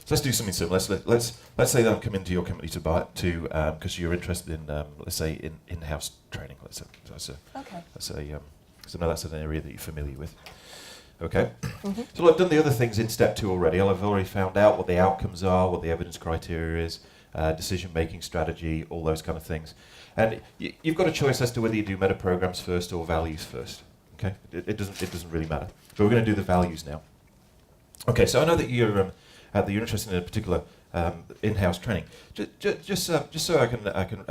So let's do something similar. Let's say that I'm coming to your company to buy because you're interested in let's say in-house training. Let's say Okay. so now that's an area that you're familiar with. Okay. So I've done the other things in step 2 already. I've already found out what the outcomes are, what the evidence criteria is, decision-making strategy, all those kind of things. And you've got a choice as to whether you do meta programs first or values first. Okay. It doesn't really matter. But we're going to do the values now. Okay. So I know that you're interested in a particular in-house training. Just so I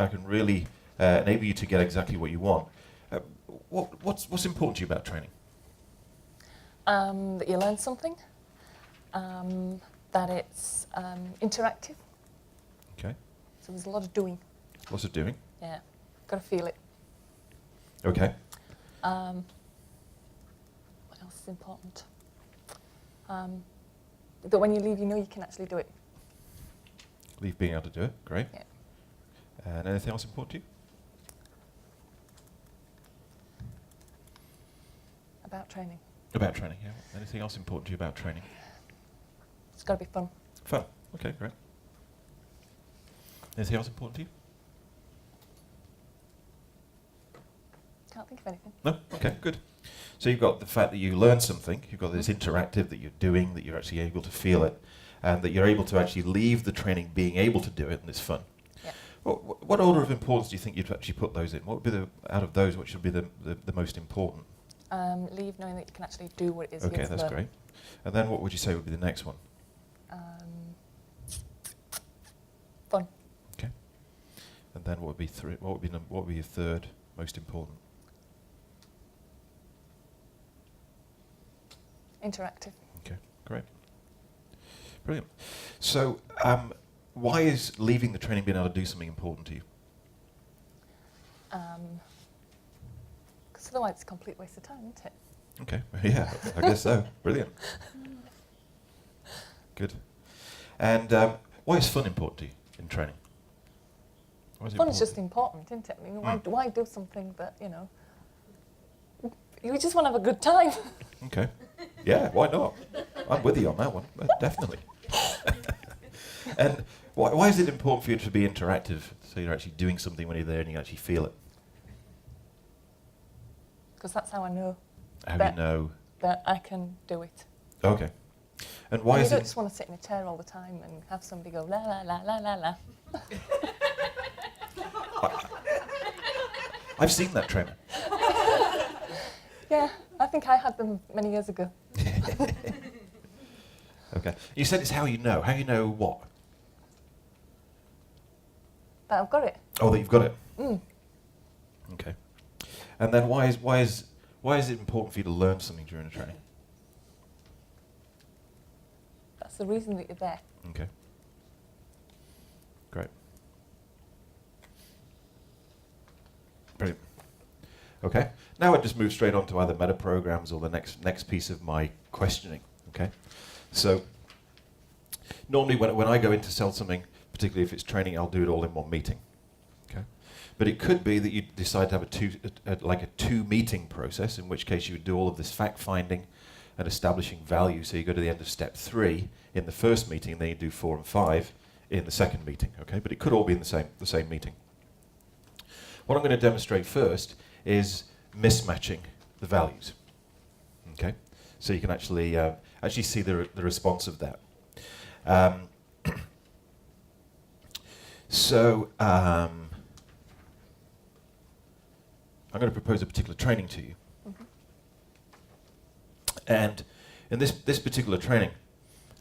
can really enable you to get exactly what you want. What's important to you about training? That you learn something, that it's interactive. Okay. So there's a lot of doing. Lots of doing. Yeah, got to feel it. Okay. What else is important? That when you leave, you know you can actually do it. Leave being able to do it. Great. Yeah. And anything else important to you? About training. About training, yeah. Anything else important to you about training? It's got to be fun. Fun. Okay, great. Anything else important to you? Can't think of anything. No? Okay, good. So you've got the fact that you learn something, you've got this interactive that you're doing, that you're actually able to feel it, and that you're able to actually leave the training being able to do it, and it's fun. Yeah. What order of importance do you think you'd actually put those in? What would be out of those, what should be the most important? Leave knowing that you can actually do what it is Okay, you that's learn. great. And then what would you say would be the next one? Fun. Okay. And then what would be what would be your third most important? Interactive. Okay, great. Brilliant. So, why is leaving the training being able to do something important to you? Because otherwise it's a complete waste of time, isn't it? Okay, yeah, I guess so. Brilliant. Good. And why is fun important to you in training? Why is it Fun important? is just important, isn't it? I mean, why do something that, you just want to have a good time. Okay. Yeah, why not? I'm with you on that one, definitely. And why is it important for you to be interactive, so you're actually doing something when you're there and you actually feel it? Because that's how I know How do you know? that I can do it. Okay. And why And is you it? don't just want to sit in a chair all the time and have somebody go la la la la la la. I've seen that training. Yeah, I think I had them many years ago. Okay. You said it's how you know. How you know what? But I've got it. Oh, that you've got it. Mm. Okay. And then why is it important for you to learn something during a training? That's the reason that you're there. Okay. Great. Brilliant. Okay. Now I just move straight on to either meta programs or the next piece of my questioning. Okay. So normally when I go in to sell something, particularly if it's training, I'll do it all in one meeting. Okay. But it could be that you decide to have a two-meeting process, in which case you would do all of this fact-finding and establishing value. So you go to the end of step 3 in the first meeting, and then you do 4 and 5 in the second meeting. Okay. But it could all be in the same meeting. What I'm going to demonstrate first is mismatching the values. Okay, so you can actually see the response of that. So I'm going to propose a particular training to you, and in this particular training,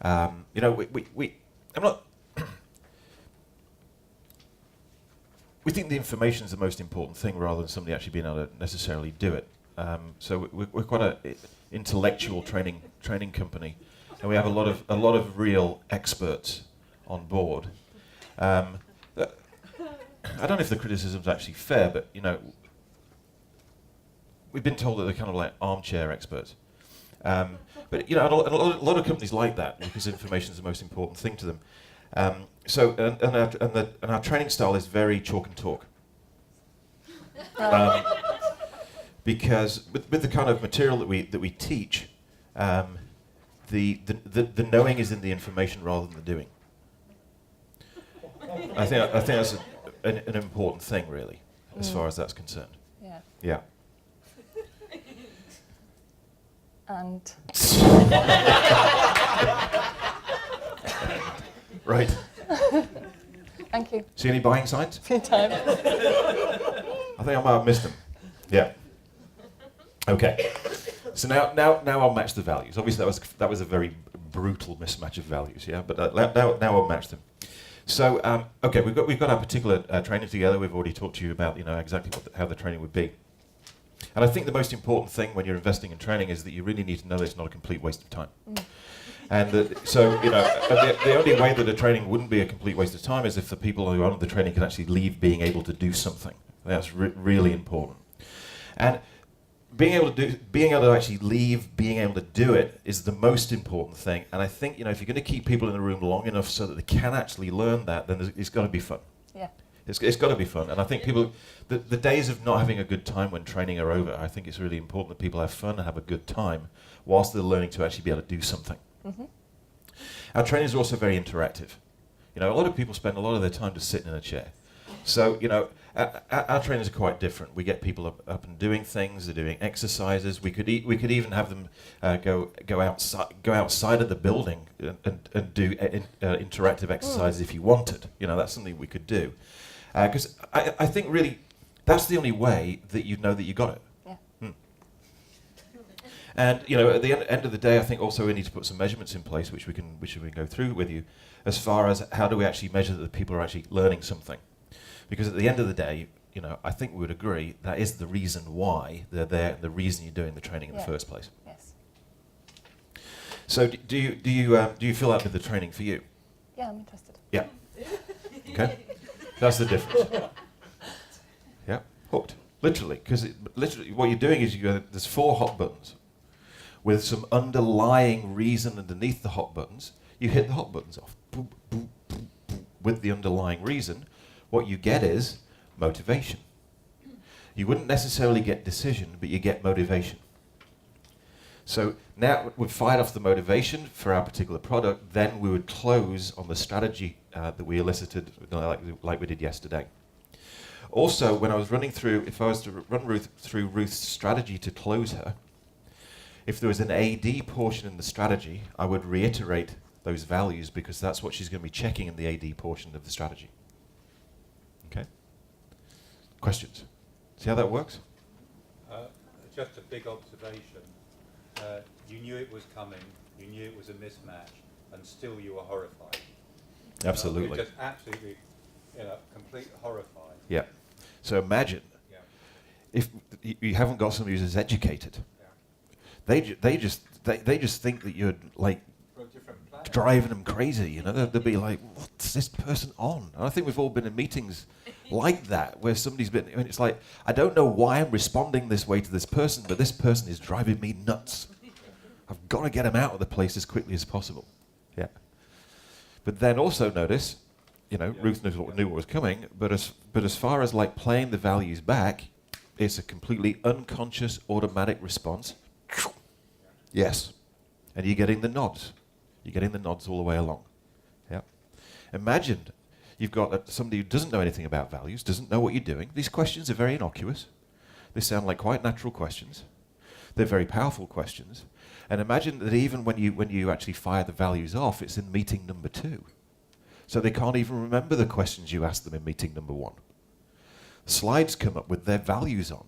I'm not. We think the information is the most important thing, rather than somebody actually being able to necessarily do it. So we're quite an intellectual training company, and we have a lot of real experts on board. I don't know if the criticism is actually fair, but we've been told that they're kind of like armchair experts. But a lot of companies like that, because information is the most important thing to them. Our training style is very chalk and talk. Because with the kind of material that we teach, the knowing is in the information rather than the doing. I think that's an important thing, really, as far as that's concerned. Yeah. Yeah. And Right. thank you See any buying signs? for your time. I think I might have missed them. Yeah. Okay. So now I'll match the values. Obviously, that was a very brutal mismatch of values. Yeah. But now I'll match them. So okay, we've got our particular training together. We've already talked to you about exactly how the training would be. And I think the most important thing when you're investing in training is that you really need to know that it's not a complete waste of time. And so the only way that a training wouldn't be a complete waste of time is if the people who are on the training can actually leave being able to do something. That's really important. And being able to actually leave being able to do it is the most important thing. And I think if you're going to keep people in the room long enough so that they can actually learn that, then it's got to be fun. Yeah. It's got to be fun. And I think people, the days of not having a good time when training are over. I think it's really important that people have fun and have a good time whilst they're learning to actually be able to do something. Mm-hmm. Our training is also very interactive. A lot of people spend a lot of their time just sitting in a chair. So, our trainings are quite different. We get people up and doing things. They're doing exercises. We could even have them go outside of the building and do interactive exercises if you wanted. That's something we could do. Because I think really that's the only way that you know that you got it. Yeah. And at the end of the day, I think also we need to put some measurements in place, which we can go through with you, as far as how do we actually measure that people are actually learning something. Because at the end of the day, I think we would agree that is the reason why they're there, and the reason you're doing the training in the first place. Yes. So do you feel that with the training for you? Yeah, I'm interested. Yeah. Okay. That's the difference. Yeah. Hooked. Literally, because literally what you're doing is there's 4 hot buttons with some underlying reason underneath the hot buttons. You hit the hot buttons off. Boop, boop, boop, boop. With the underlying reason, what you get is motivation. You wouldn't necessarily get decision, but you get motivation. So now we've fired off the motivation for our particular product, then we would close on the strategy that we elicited like we did yesterday. Also, when I was running through, if I was to run Ruth through Ruth's strategy to close her, if there was an AD portion in the strategy, I would reiterate those values because that's what she's going to be checking in the AD portion of the strategy. Okay? Questions? See how that works? Just a big observation. You knew it was coming, you knew it was a mismatch, and still you were horrified. Absolutely. You're just absolutely, complete horrified. Yeah. So imagine if you haven't got somebody who's as educated. Yeah. They just think that you're like For a different planet. driving them crazy. They'll be like, "What's this person on?" And I think we've all been in meetings like that where somebody's been. I mean, it's like, I don't know why I'm responding this way to this person, but this person is driving me nuts. I've got to get him out of the place as quickly as possible. Yeah. But then also notice, Ruth knew what was coming, but as far as like playing the values back, it's a completely unconscious automatic response. Yes. And you're getting the nods. You're getting the nods all the way along. Yeah. Imagine you've got somebody who doesn't know anything about values, doesn't know what you're doing. These questions are very innocuous. They sound like quite natural questions. They're very powerful questions. And imagine that even when you actually fire the values off, it's in meeting number 2. So they can't even remember the questions you asked them in meeting number 1. Slides come up with their values on,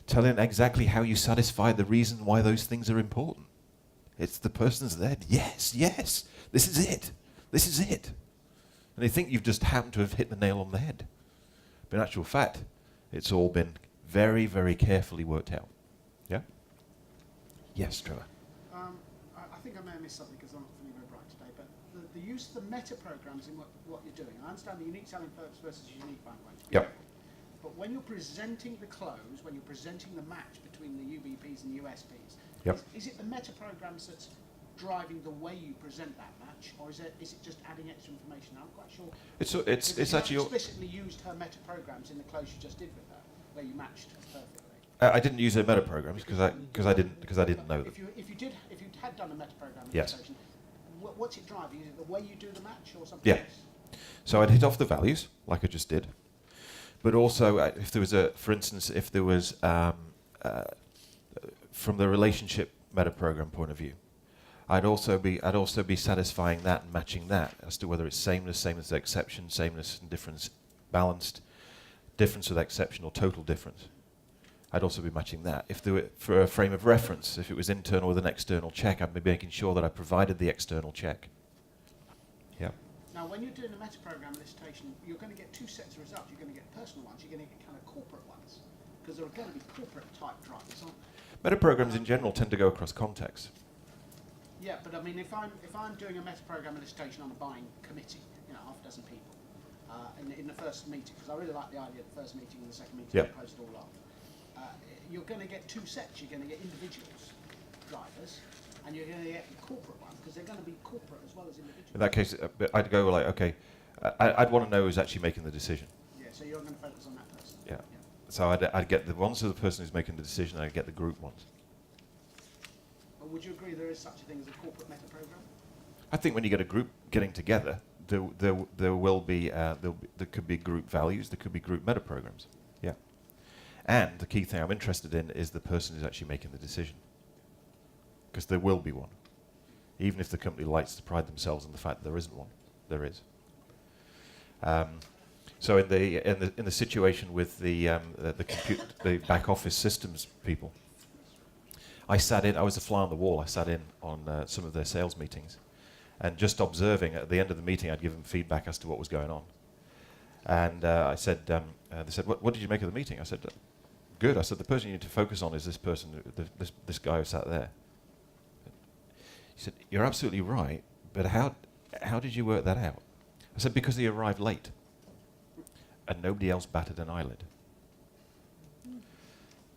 telling exactly how you satisfy the reason why those things are important. It's the person's there. Yes, this is it. This is it. And they think you've just happened to have hit the nail on the head. But in actual fact, it's all been very, very carefully worked out. Yeah? Yes, Trevor. I think I may have missed something because I'm not feeling very bright today, but the use of the meta programs in what you're doing. I understand the unique selling purpose versus unique buying range. Yep. But when you're presenting the close, when you're presenting the match between the UBPs and the USPs, Yep. is it the meta programs that's driving the way you present that match, or is it just adding extra information? I'm quite sure. It's actually you explicitly used her meta programs in the close you just did with her, where you matched perfectly. I didn't use their meta programs because I didn't know them. If you had done a meta program Yes. meditation, what's it driving? Is it the way you do the match or something Yeah. else? So I'd hit off the values like I just did, but also if there was for instance, if there was from the relationship meta program point of view, I'd also be satisfying that and matching that as to whether it's sameness with exception, sameness and difference, balanced, difference with exception, or total difference. I'd also be matching that. If there were, for a frame of reference, if it was internal with an external check, I'd be making sure that I provided the external check. Yeah. Now, when you're doing a meta program elicitation, you're going to get two sets of results. You're going to get personal ones. You're going to get kind of corporate ones, because there are going to be corporate type drivers, aren't there? Meta programs in general tend to go across context. Yeah, but I mean, if I'm doing a meta program elicitation on a buying committee, half a dozen people, in the first meeting, because I really like the idea of the first meeting and the second meeting, Yep. to close it all up. You're going to get two sets. You're going to get individuals, drivers, and you're going to get the corporate ones, because they're going to be corporate as well as individual. In that case, I'd go like, okay, I'd want to know who's actually making the decision. Yeah, so you're going to focus on that person. Yeah. So I'd get the ones of the person who's making the decision, and I'd get the group ones. But would you agree there is such a thing as a corporate meta program? I think when you get a group getting together, there could be group values, there could be group meta programs. Yeah. And the key thing I'm interested in is the person who's actually making the decision, because there will be one, even if the company likes to pride themselves on the fact that there isn't one. There is. So in the situation with the back office systems people, I was a fly on the wall. I sat in on some of their sales meetings, and just observing. At the end of the meeting, I'd give them feedback as to what was going on. And I said, they said, "What did you make of the meeting?" I said, "Good." I said, "The person you need to focus on is this person, this guy who sat there." He said, "You're absolutely right, but how did you work that out?" I said, "Because he arrived late, and nobody else batted an eyelid.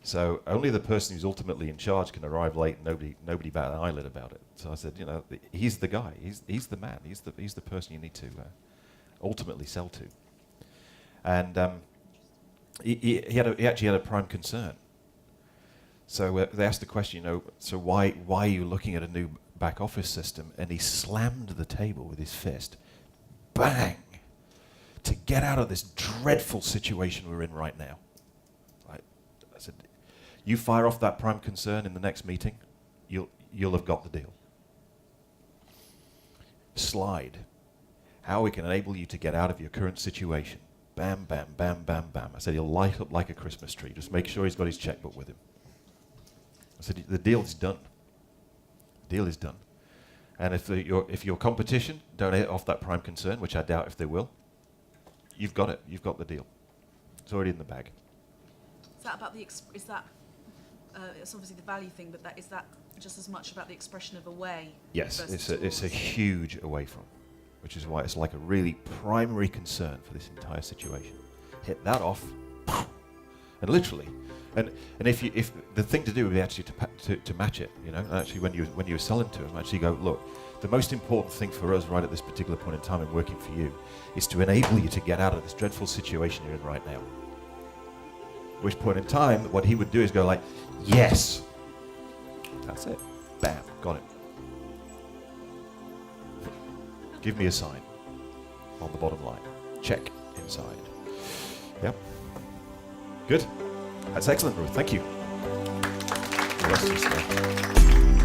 So only the person who's ultimately in charge can arrive late, and nobody bat an eyelid about it." So I said, he's the guy, he's the man, he's the person you need to ultimately sell to. And he actually had a prime concern. So they asked the question, so why are you looking at a new back office system? And he slammed the table with his fist, bang, to get out of this dreadful situation we're in right now. I said, you fire off that prime concern in the next meeting, you'll have got the deal. Slide. How we can enable you to get out of your current situation. Bam, bam, bam, bam, bam. I said, he'll light up like a Christmas tree. Just make sure he's got his checkbook with him. I said, the deal is done. The deal is done. And if your competition don't hit off that prime concern, which I doubt if they will, you've got it. You've got the deal. It's already in the bag. Is that about it's obviously the value thing, but is that just as much about the expression of away? Yes, it's a huge away from, which is why it's like a really primary concern for this entire situation. Hit that off, and literally, and if the thing to do would be actually to match it, actually when you're selling to them, actually go, look, the most important thing for us right at this particular point in time in working for you is to enable you to get out of this dreadful situation you're in right now. Which point in time, what he would do is go like, yes, that's it, bam, got it. Give me a sign on the bottom line. Check inside. Yep. Good. That's excellent, Ruth. Thank you. The rest is there.